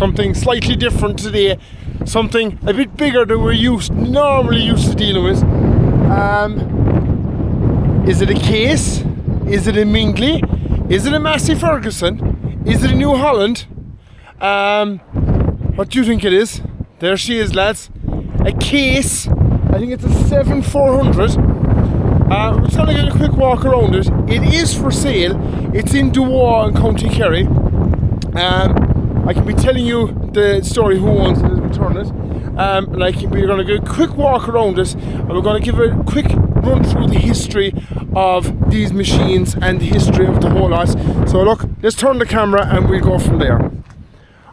something slightly different today, something a bit bigger than we're normally used to dealing with. Is it a case? Is it a Mengele? Is it a Massey Ferguson? Is it a New Holland? What do you think it is? There she is, lads. A case. I think it's a 7400. We're just going to get a quick walk around it. It is for sale. It's in Duwa in County Kerry. I can be telling you the story who owns it as we turn it. We're going to get a quick walk around it, and we're going to give a quick run through the history of these machines and the history of the whole lot. So look, let's turn the camera and we'll go from there.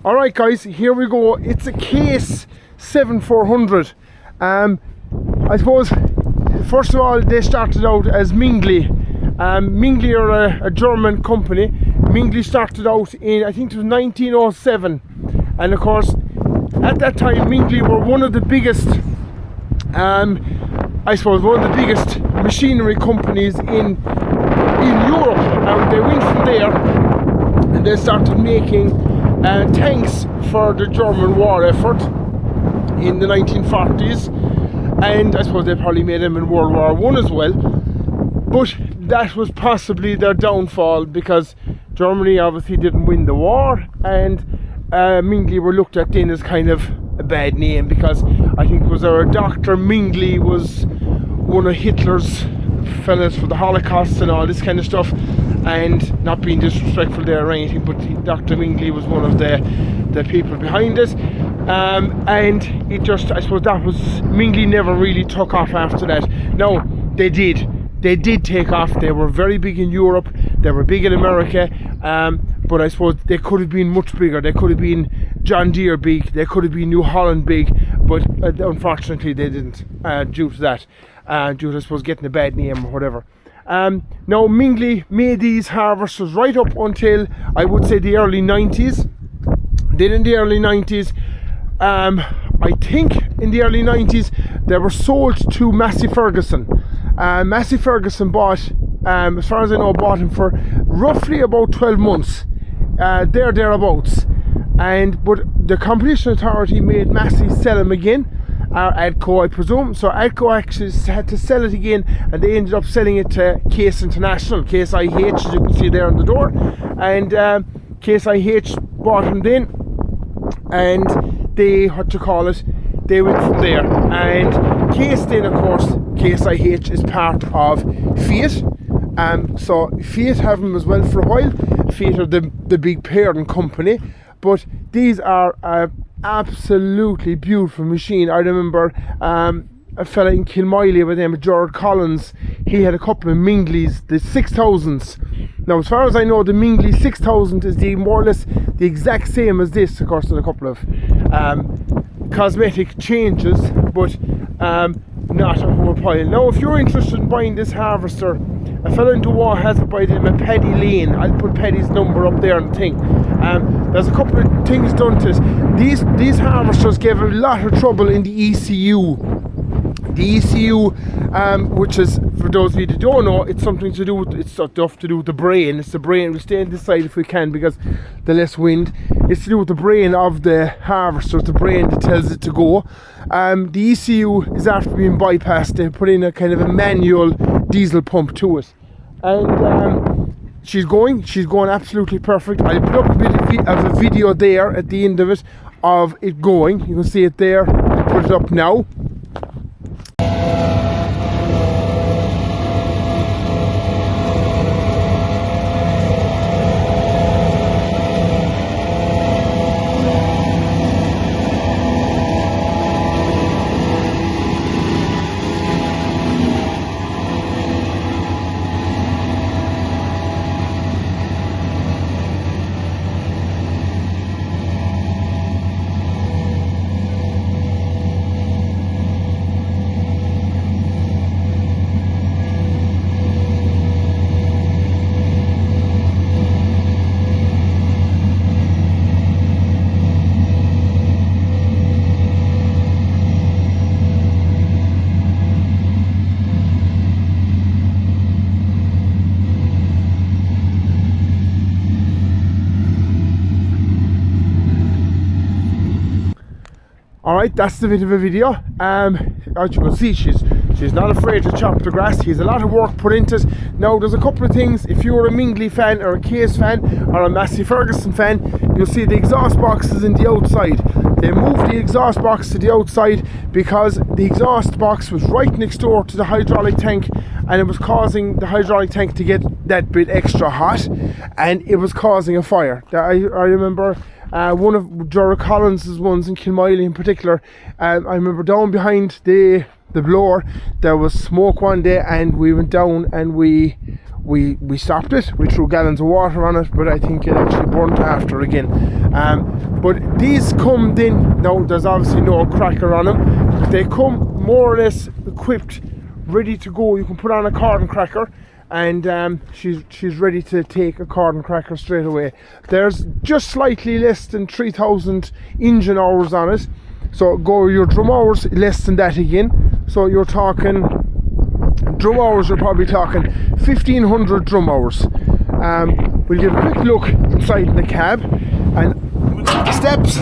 Alright guys, here we go. It's a case 7400. I suppose, first of all, they started out as Mengele. Mengele are a German company. Mengele started out in, I think it was 1907. And of course, at that time, Mengele were one of the biggest, I suppose, one of the biggest machinery companies in Europe. And they went from there and they started making tanks for the German war effort in the 1940s, and I suppose they probably made them in World War I as well, but that was possibly their downfall because Germany obviously didn't win the war, and Mengele were looked at then as kind of a bad name because I think it was our Dr. Mengele was one of Hitler's fellas for the Holocaust and all this kind of stuff, and not being disrespectful there or anything, but Dr. Mengele was one of the people behind it, and it just, I suppose that was, Mengele never really took off after that. No, they did take off. They were very big in Europe, they were big in America, but I suppose they could have been much bigger. They could have been John Deere big, they could have been New Holland big, but unfortunately they didn't, due to that, due to, I suppose, getting a bad name or whatever. Now Mengele made these harvesters right up until, I would say, the early 90s. Then in the early 90s, I think in the early 90s, they were sold to Massey Ferguson. Massey Ferguson bought, as far as I know, bought them for roughly about 12 months, thereabouts. But the Competition Authority made Massey sell them again, ADCO, I presume. So ADCO actually had to sell it again, and they ended up selling it to Case International, Case IH, as you can see there on the door. And Case IH bought them then, and they, they went from there. And Case then, of course, Case IH is part of Fiat. So Fiat have them as well for a while. Fiat are the big parent company, but these are absolutely beautiful machine. I remember a fella in Kilmiley by the name of Gerard Collins. He had a couple of Mengeles, the 6000s. Now, as far as I know, the Mengele 6000 is more or less the exact same as this. Of course, there's a couple of cosmetic changes, but not a whole pile. Now, if you're interested in buying this harvester, a fella in Duwa has it by the name of Paddy Lane. I'll put Paddy's number up there on the thing. There's a couple of things done to it. These harvesters gave a lot of trouble in the ECU. The ECU, which is, for those of you that don't know, it's something to do with, it's stuff to do with the brain. It's the brain. We stay on this side if we can because the less wind. It's to do with the brain of the harvester, the brain that tells it to go. The ECU is after being bypassed. They put in a kind of a manual diesel pump to it, and she's going absolutely perfect. I'll put up a bit of a video there at the end of it of it going. You can see it there. I'll put it up now. Alright, that's the bit of a video. As you can see, she's not afraid to chop the grass. He's a lot of work put into it. Now, there's a couple of things. If you're a Mengele fan or a Case fan or a Massey Ferguson fan, you'll see the exhaust boxes in the outside. They moved the exhaust box to the outside because the exhaust box was right next door to the hydraulic tank, and it was causing the hydraulic tank to get that bit extra hot, and it was causing a fire. I remember one of Jura Collins's ones in Kilmiley in particular. I remember down behind the blower there was smoke one day, and we went down and we stopped it. We threw gallons of water on it, but I think it actually burnt after again. But these come then, now there's obviously no cracker on them, but they come more or less equipped, ready to go. You can put on a carbon cracker, and she's ready to take a carbon cracker straight away. There's just slightly less than 3,000 engine hours on it, so go your drum hours less than that again. So you're talking drum hours, you're probably talking 1,500 drum hours. We'll give a quick look inside in the cab, and the steps.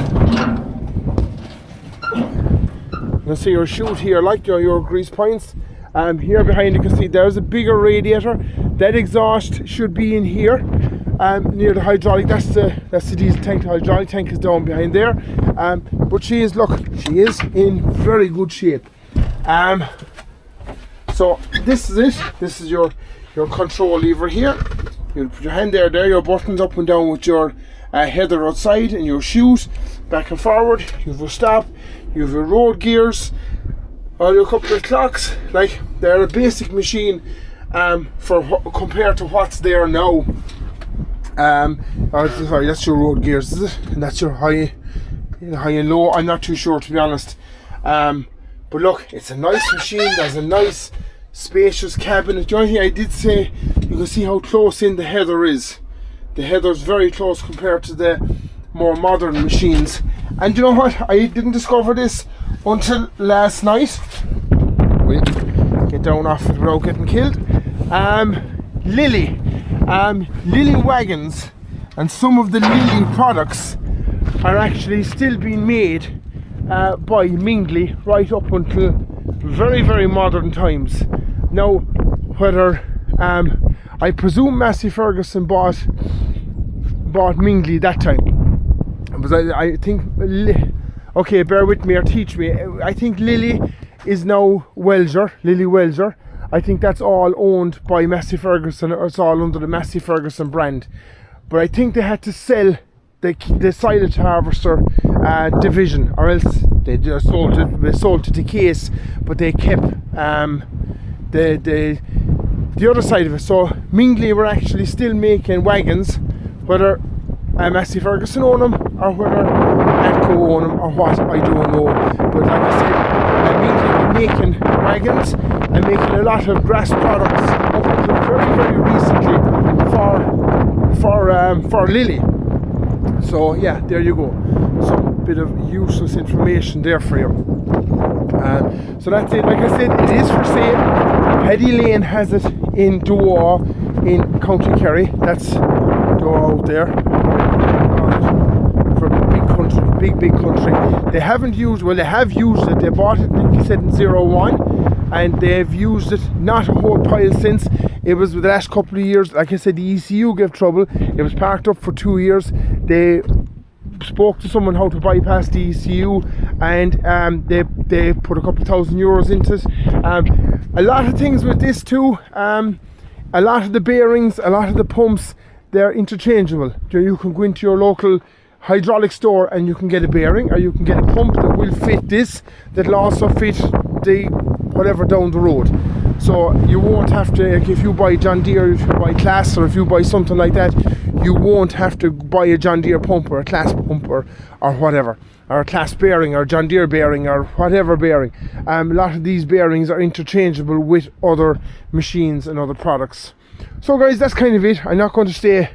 You'll see your chute here, like your grease points. Here behind you can see there's a bigger radiator. That exhaust should be in here, near the hydraulic. That's the diesel tank. The hydraulic tank is down behind there. But she is in very good shape. So this is it. This is your control lever here. You put your hand there, your buttons up and down with your header outside, and your chute back and forward. You have your stop. You have your road gears. All your couple of clocks. Like, they're a basic machine compared to what's there now. Sorry, that's your road gears, is it? And that's your high and low. I'm not too sure, to be honest. But look, it's a nice machine. There's a nice spacious cabin. The only thing I did say, you can see how close in the header is. The header's very close compared to the more modern machines. And you know what? I didn't discover this until last night. We'll get down off it without getting killed. Lily wagons and some of the Lily products are actually still being made by Mengele right up until very, very modern times. Now, whether I presume Massey Ferguson bought Mengele that time, because I think, okay, bear with me or teach me, I think Lily is now Lily Welger. I think that's all owned by Massey Ferguson, or it's all under the Massey Ferguson brand. But I think they had to sell the silage harvester division, or else they just sold it to Case, but they kept the other side of it. So Mengele were actually still making wagons, whether Massey Ferguson own them or whether Atco own them or what, I don't know. But like I said, Mengele were making wagons and making a lot of grass products up until very, very recently for Lily. So yeah, there you go. Some bit of useless information there for you. So that's it. Like I said, it is for sale. Paddy Lane has it in Doa in County Kerry. That's Doa out there. For big country, big country. They haven't used, well, they have used it. They bought it, like you said, in 01, and they've used it not a whole pile since. It was the last couple of years, like I said, the ECU gave trouble. It was parked up for 2 years. They spoke to someone how to bypass the ECU, and they put a couple of €1,000 into it. A lot of things with this too, a lot of the bearings, a lot of the pumps, they're interchangeable. You can go into your local hydraulic store and you can get a bearing, or you can get a pump that will fit this, that'll also fit the whatever down the road. So you won't have to, like, if you buy John Deere, if you buy Class, or if you buy something like that, you won't have to buy a John Deere pump or a Class pump or whatever, or a Class bearing or John Deere bearing or whatever bearing. A lot of these bearings are interchangeable with other machines and other products. So guys, that's kind of it. I'm not going to stay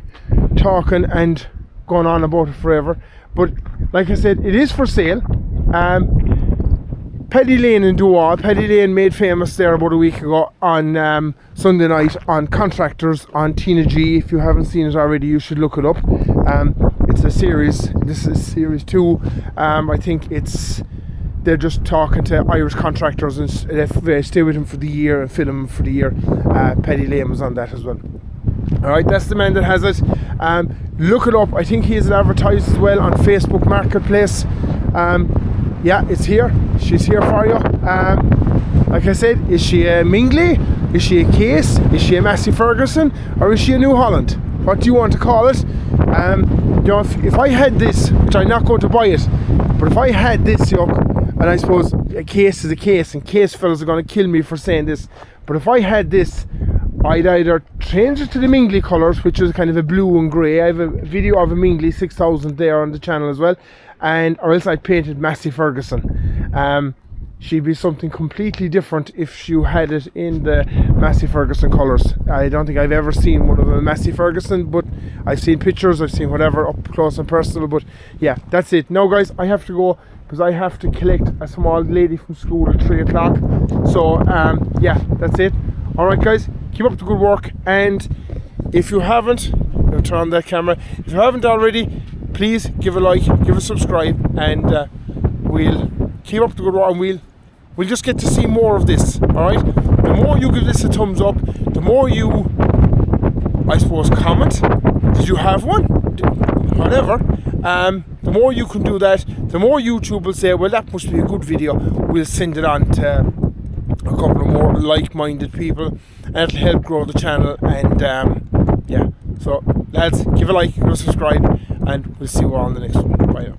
talking and going on about it forever, but like I said, it is for sale. Paddy Lane in Doa. Paddy Lane made famous there about a week ago on Sunday night on Contractors on Tina G. If you haven't seen it already, you should look it up. It's a series. This is series 2. I think it's they're just talking to Irish contractors and they stay with him for the year and film him for the year. Paddy Lane was on that as well. Alright, that's the man that has it. Look it up. I think he is advertised as well on Facebook Marketplace. Yeah, it's here. She's here for you. Like I said, is she a Mengele? Is she a Case? Is she a Massey Ferguson? Or is she a New Holland? What do you want to call it? You know, if I had this, which I'm not going to buy it, but if I had this yoke, and I suppose a Case is a Case, and Case fellas are going to kill me for saying this, but if I had this, I'd either change it to the Mengele colours, which is kind of a blue and grey. I have a video of a Mengele 6000 there on the channel as well, or else I'd paint it Massey Ferguson. She'd be something completely different if you had it in the Massey Ferguson colours. I don't think I've ever seen one of a Massey Ferguson, but I've seen pictures, I've seen whatever up close and personal. But yeah, that's it. Now guys, I have to go because I have to collect a small lady from school at 3 o'clock. So yeah, that's it. Alright guys, keep up the good work, and if you haven't, I'll turn on that camera, if you haven't already, please give a like, give a subscribe, and we'll keep up the good work, and we'll just get to see more of this. Alright, the more you give this a thumbs up, the more you, I suppose, comment, did you have one, whatever, the more you can do that, the more YouTube will say, well, that must be a good video, we'll send it on to a couple of more like-minded people, and it'll help grow the channel. And yeah, so lads, give a like, give a subscribe, and we'll see you all on the next one. Bye now.